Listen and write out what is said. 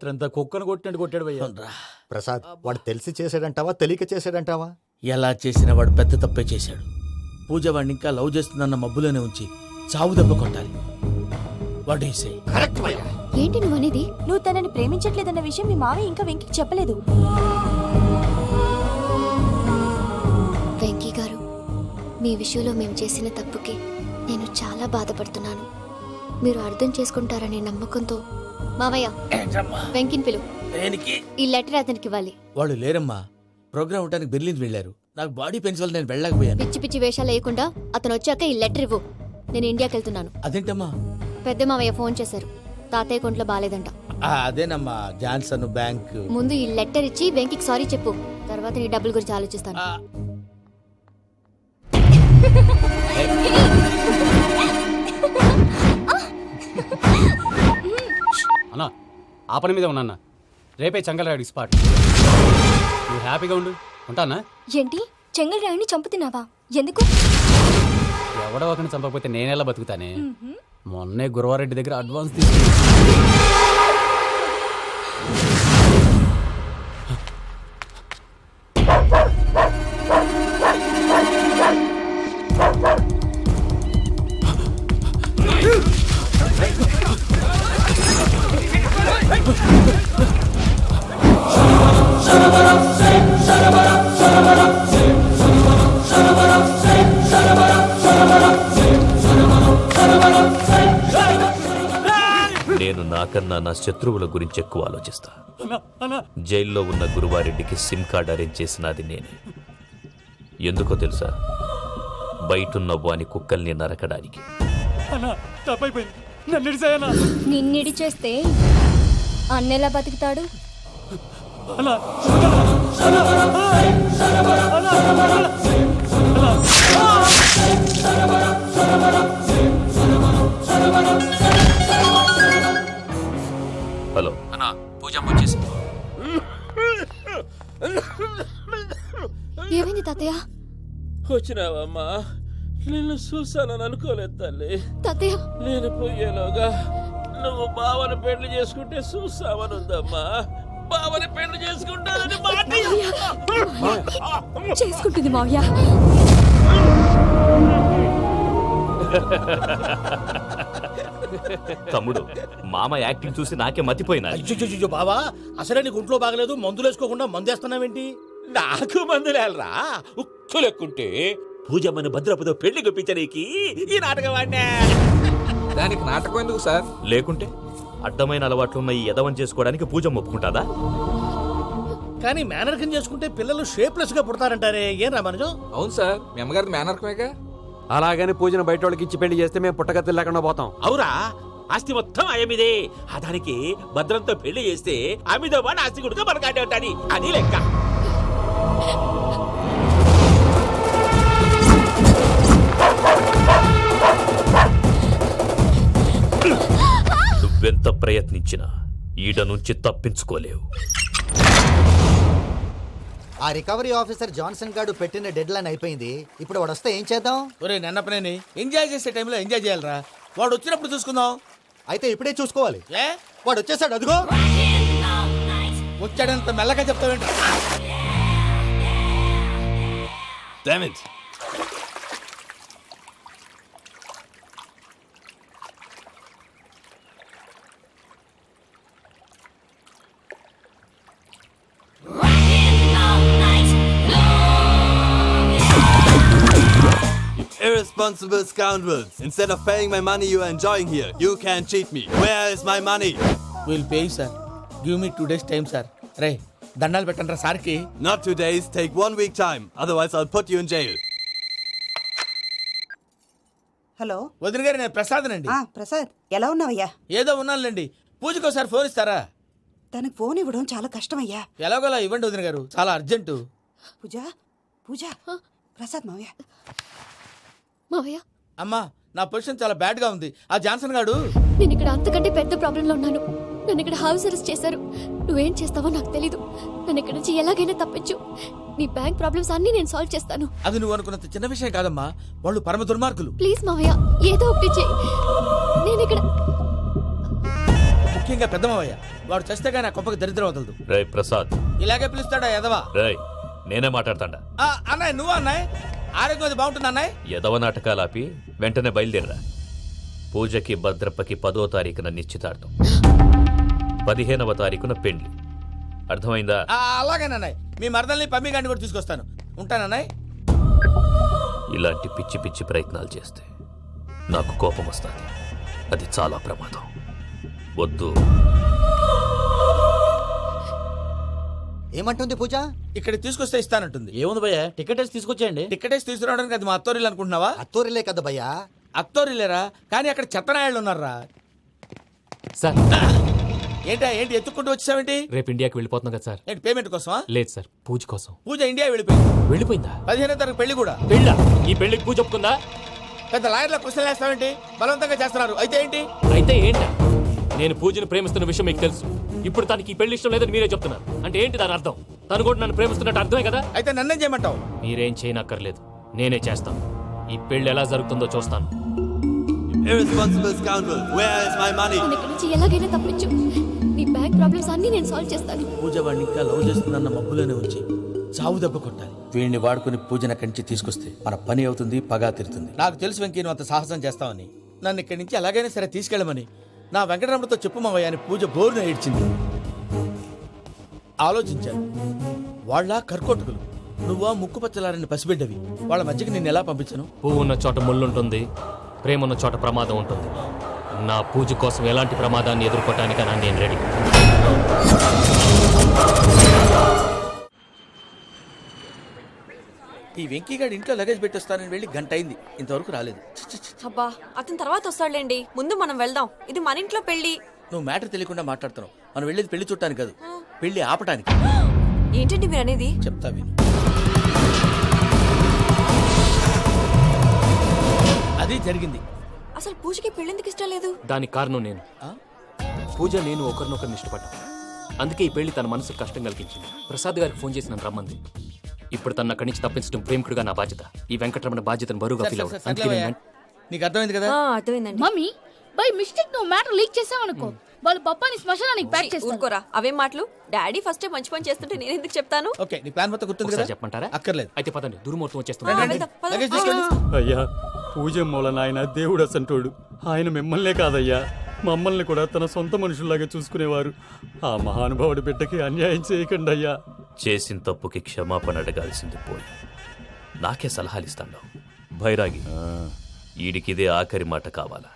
అంతా కుక్కను కొట్టినట్టు కొట్టాడు భయ్యా. ప్రసాద్ వాడు తెలిసి చేసాడంటావా తెలియక చేసాడంటావా? ఎలా చేసినా వాడు పెద్ద తప్పే చేశాడు. పూజ వాడిని ఇంకా లవ్ చేస్తుందన్న మబ్బులోనే ఉంచి చావు దెబ్బ కొట్టాలి. What you say? కరెక్ట్ భయ్యా. ఏంటి నువ్వు అనేది? నువ్వు తనని ప్రేమించట్లేదన్న విషయం మీ మావయ్య ఇంకా వెంకికి చెప్పలేదు. వెంకీ గారు, మీ విషయంలో మేము చేసిన తప్పుకి నేను చాలా బాధపడుతున్నాను. మీరు అర్థం చేసుకుంటారనే నమ్మకంతో మావయ్య వెంకిని పిలు. ఈ లెటర్ అతనికి ఇవ్వాలి. వాళ్ళు లేరమ్మా, ప్రోగ్రామ్ ఉండడానికి బెర్లిన్ వెళ్ళారు. నాకు బాడీ పెయిన్స్ వల్ల నేను వెళ్ళలేకపోయాను. పిచ్చి పిచ్చి వేషాలు వేయకుండా అతను వచ్చాక ఈ లెటర్ ఇవ్వు. నేను ఇండియాకి వెళ్తున్నాను. అదేంటమ్మా? పెద్ద మావయ్య ఫోన్ చేశారు. తాతయ్య కొంట్లో బాలేదంట. అదేనమ్మా, జాన్సన్ బ్యాంక్. ముందు ఈ లెటర్ ఇచ్చి వెంకికి సారీ చెప్పు. తర్వాత నీ డబ్బుల గురించి ఆలోచిస్తాను. అన్నా ఆ పని మీద ఉన్నా, రేపే చెంగల్రాయుడికి స్పాట్. నువ్వు హ్యాపీగా ఉండు, ఉంటానా? ఏంటి, చెంగల్రాయుడిని చంపుతున్నావా? ఎందుకు? ఎవడో ఒకరిని చంపకపోతే నేనెలా బతుకుతానే. మొన్నే గురవారెడ్డి దగ్గర అడ్వాన్స్ తీసుకున్నా. నేను నాకన్నా నా శత్రువుల గురించి ఎక్కువ ఆలోచిస్తా. జైల్లో ఉన్న గురువారెడ్డికి సిమ్ కార్డ్ అరేంజ్ చేసినది నేనే. ఎందుకో తెలుసా? బయటున్న వాని కుక్కల్ని నరకడానికి. నిన్నిడి చేస్తే అన్నెలా బతుకుతాడు? హలో అన్నా, పూజమ్మ వచ్చేసి. ఏమైంది తాతయ్య? వచ్చినావమ్మా? నిన్ను చూసానని అనుకోలేదు తల్లి. తాతయ్య, నేను పోయేలోగా నువ్వు బావని పెళ్లి చేసుకుంటే చూసావని ఉందమ్మా. బావని పెళ్లి చేసుకుంటానని మాట చేసుకుంటుంది మావయ్య. తమ్ముడు, మామ యాక్టింగ్ చూసి నాకే మతిపోయినా. అయ్యో బావా, అసలే నీకు ఒంట్లో బాగలేదు, మందులు వేసుకోకుండా మందేస్తున్నావేంటి? నాకు మందులేలరా, ఉక్కు లెక్కుంటే పూజమ్మని భద్రపదో పెళ్లి గొప్పించనీకి ఈ నాటకం వాడినా. దానికి నాటకం ఎందుకు సార్? లేకుంటే అడ్డమైన అలవాట్లున్న ఈ యదవం చేసుకోవడానికి పూజమ్మ ఒప్పుకుంటాదా? కానీ మేనర్కం చేసుకుంటే పిల్లలు షేప్లెస్ గా పుడతారంటారే, ఏం రామానుజం? అవును సార్, మీ అమ్మగారి మేనర్కమేగా. అలాగని పూజను బయట వాళ్ళకి ఇచ్చి పెళ్లి చేస్తే మేము పుట్టగతి లేకుండా పోతాం. అవురా, ఆస్తి మొత్తం ఆయమిదే. ఆ దానికి భద్రంతో పెళ్లి చేస్తే ఆమెతో పాటు ఆస్తి గుడిగా మనకాడే ఉంటాని అది లెక్క. నువ్వెంత ప్రయత్నించినా ఈడ నుంచి తప్పించుకోలేవు. ఆ రికవరీ ఆఫీసర్ జాన్సన్ గారు పెట్టిన డెడ్ లైన్ అయిపోయింది. ఇప్పుడు వాడు వస్తే ఏం చేద్దాం? ఒరే నన్నపనేని, ఎంజాయ్ చేసే టైంలో ఎంజాయ్ చేయాలరా. వాడు వచ్చినప్పుడు చూసుకుందాం. అయితే ఇప్పుడే చూసుకోవాలి. ఏ వాడు వచ్చేసాడు, అదిగో. వచ్చాడంత మెల్లగా చెప్తావేంటి? Irresponsible scoundrels. Instead of paying my money you are enjoying here, you can't cheat me. Where is my money? Will pay sir. Give me 2 days time sir. రే దండాలు పెట్టండి రా సార్కి. Not 2 days, take 1 week time. Otherwise I'll put you in jail. Hello వదిన గారు, నేను ప్రసాదనండి. ప్రసాద్, ఎలా ఉన్నావయ్యా? ఏదో ఉన్నానులేండి. పూజకి ఒకసారి ఫోన్ ఇస్తారా? తనకు ఫోన్ ఇవ్వడం చాలా కష్టమయ్యా. ఎలాగోలా ఇవ్వండి వదిన గారు, చాలా అర్జెంటు. పూజ పూజ, ప్రసాద్ మావయ్య. మావయ్య, అమ్మా, నా పొజిషన్ చాలా బ్యాడ్ గా ఉంది. ఆ జాన్సన్ గాడు. నేను ఇక్కడ అంతకంటే పెద్ద ప్రాబ్లంలో ఉన్నాను. నన్ను ఇక్కడ హౌస్ అరెస్ట్ చేశారు. నువ్వేం చేస్తావో నాకు తెలీదు. నన్ను ఇక్కడ నుంచి ఎలాగైనా తప్పించు. నీ బ్యాంక్ ప్రాబ్లమ్స్ అన్ని నేను సాల్వ్ చేస్తాను. అది నువ్వు అనుకున్నంత చిన్న విషయం కాదమ్మా. వాళ్ళు పరమ దుర్మార్గులు. ప్లీజ్ మావయ్య, ఏదో ఒకటి చెయ్యి. నేను ఇక్కడ ముఖ్యంగా పెద్దమావయ్య. వాడు చేస్తే కానీ ఆ కొంపకి దరిద్రం వదలదు. రే ప్రసాద్, ఇలాగే పిలుస్తాడా ఎదవా? రే నేనే మాట్లాడతాడా. అన్నయ్య నువ్వు అన్నయ్య, ఆరోగ్యం అది బాగుంటుంది అన్నయ్య. ఎదవ నాటకాలు ఆపి వెంటనే బయలుదేరరా. పూజకి భద్రప్పకి 10వ తారీఖున నిశ్చితార్థం, 15వ తారీఖున పెండ్లి. అర్థమైందా? అలాగేనన్నయ్య, మీ మరదల్ని పమ్మి గండి కూడా తీసుకొస్తాను. ఉంటానన్నయ్య. ఇలాంటి పిచ్చి పిచ్చి ప్రయత్నాలు చేస్తే నాకు కోపం వస్తుంది. అది చాలా ప్రమాదం. వద్దు. ఏమంటుంది పూజ? ఇక్కడ తీసుకొస్తే ఇస్తానంటుంది. ఏముంది భయ్య, టికెట్ వేసి తీసుకొచ్చేయండి. టికెటేసి తీసుకురావడానికి అది మా అత్తోరిల్లు అనుకుంటున్నావా? అత్తూరిలే కదా భయ్యా. అత్తోరిల్లేరా, కానీ అక్కడ చెత్తనాయాళ్ళు ఉన్నారా. సార్ ఏంటి ఎత్తుక్కుంటూ వచ్చావేంటి? రేపు ఇండియాకి వెళ్ళిపోతున్నాం కదా సార్. ఏంటి పేమెంట్ కోసమా? లేదు సార్, పూజ కోసం. పూజ ఇండియా వెళ్ళిపోయింది. వెళ్ళిపోయిందా? 15వ తారీఖు పెళ్లి కూడా. పెళ్ళా? ఈ పెళ్లికి పూజ ఒప్పుకుందా? పెద్ద లాయర్ల క్వశ్చన్ వేస్తావేంటి? బలవంతంగా చేస్తున్నారు. అయితే ఏంటి? అయితే ఏంటా? నేను పూజను ప్రేమిస్తున్న విషయం మీకు తెలుసు. ఇప్పుడు తనకి ఈ పెళ్లి ఇష్టం లేదని మీరే చెప్తున్నారు. అంటే ఏంటి దాని అర్థం? తను కూడా నన్ను ప్రేమిస్తున్నట్టు అర్థమే కదా. అయితే నన్నేం చేయమంటావు? మీరేం చేయనక్కర్లేదు, నేనే చేస్తాను. ఈ పెళ్లి ఎలా జరుగుతుందో చూస్తాను. Irresponsible scoundrel, where is my money? నేను ఇక్కడి నుంచి ఎలాగైనా తప్పించు. నీ బ్యాంక్ ప్రాబ్లమ్స్ అన్నీ నేను సాల్వ్ చేస్తాను. పూజ వాడిని ఇంకా లవ్ చేస్తుందన్న మబ్బులోనే ఉంచి చావు దెబ్బ కొట్టాలి. వీడిని వాడుకుని పూజన కంచి తీసుకొస్తే మన పని అవుతుంది, పగా తీరుతుంది. నాకు తెలుసు వెంకీ నువ్వు అంత సాహసం చేస్తావని. నన్ను ఇక్కడి నుంచి ఎలాగైనా సరే తీసుకెళ్ళమని నా వెంకటరమణతో చెప్పు మావయ్య అని పూజ బోరున ఏడ్చింది. ఆలోచించాను. వాళ్ళ కర్కోటకులు, నువ్వా ముక్కు పచ్చలారని పసిబిడ్డవి. వాళ్ళ మధ్యకి నిన్ను ఎలా పంపించను? పువ్వు ఉన్న చోట ముళ్ళుంటుంది, ప్రేమ ఉన్న చోట ప్రమాదం ఉంటుంది. నా పూజ కోసం ఎలాంటి ప్రమాదాన్ని ఎదుర్కోవటానికైనా నేను రెడీ. ఈ వెంకీగాడి ఇంట్లో లగేజ్ పెట్టొస్తానని వెళ్ళి గంట అయింది, ఇంతవరకు రాలేదు. అబ్బా అతని తర్వాత వస్తాడులేండి, ముందు మనం వెళ్దాం. ఇది మన ఇంట్లో పెళ్లి. నువ్వు మ్యాటర్ తెలియకుండా మాట్లాడుతున్నావు. మనం వెళ్ళేది పెళ్లి చుట్టానికి కాదు, పెళ్లి ఆపటానికి. ఏంటండి మీరు అనేది? చెప్తా విను. అది జరిగింది. అసలు పూజకి పెళ్ళెందుకు ఇష్టం లేదు? దానికి కారణం నేను. పూజ నేను ఒకరినొకరిని ఇష్టపడ్డా. అందుకే ఈ పెళ్లి తన మనసుకు కష్టం కలిగించింది. ప్రసాద్ గారికి ఫోన్ చేసి నన్ను రమ్మంది. ఇప్పుడు తన అక్కడి నుంచి తప్పించడం ప్రేమికుడుగా నా బాధ్యత. ఈ వెంకటరమణ బాధ్యతను బరువుగా ఫీల్ అవ్వదు. అందుకే నేను నీకు అర్థమైంది కదా? అర్థమైందండి. మమ్మీ బై మిస్టేక్ నువ్వు మ్యాటర్ లీక్ చేసావనుకో, వాళ్ళు పప్పాని శ్మశానానికి ప్యాక్ చేస్తారు. ఊరుకోరా, అవేం మాటలు. డాడీ ఫస్ట్ మంచి పని చేస్తుంటే నేను ఎందుకు చెప్తాను? ఓకే, నీ ప్లాన్ మొత్తం గుర్తుంది కదా? ఒకసారి చెప్పమంటారా? అక్కర్లేదు. అయితే పదండి, దుర్ముహూర్తం వచ్చేస్తుంది. వెళ్దాం, పద. లగేజ్ తీసుకెళ్ళు. అయ్యా, పూజ మూలన ఆయన దేవుడు అసంటోడు. ఆయన మిమ్మల్నే కాదయ్యా, మమ్మల్ని కూడా తన సొంత మనుషుల్లాగా చూసుకునేవారు. ఆ మహానుభావుడి బిడ్డకి అన్యాయం చేయకండి అయ్యా. చేసిన తప్పుకి క్షమాపణ అడగాల్సింది పోయి నాకే సలహాలు ఇస్తాను. భైరాగి, ఈడికిదే ఆఖరి మాట కావాలా?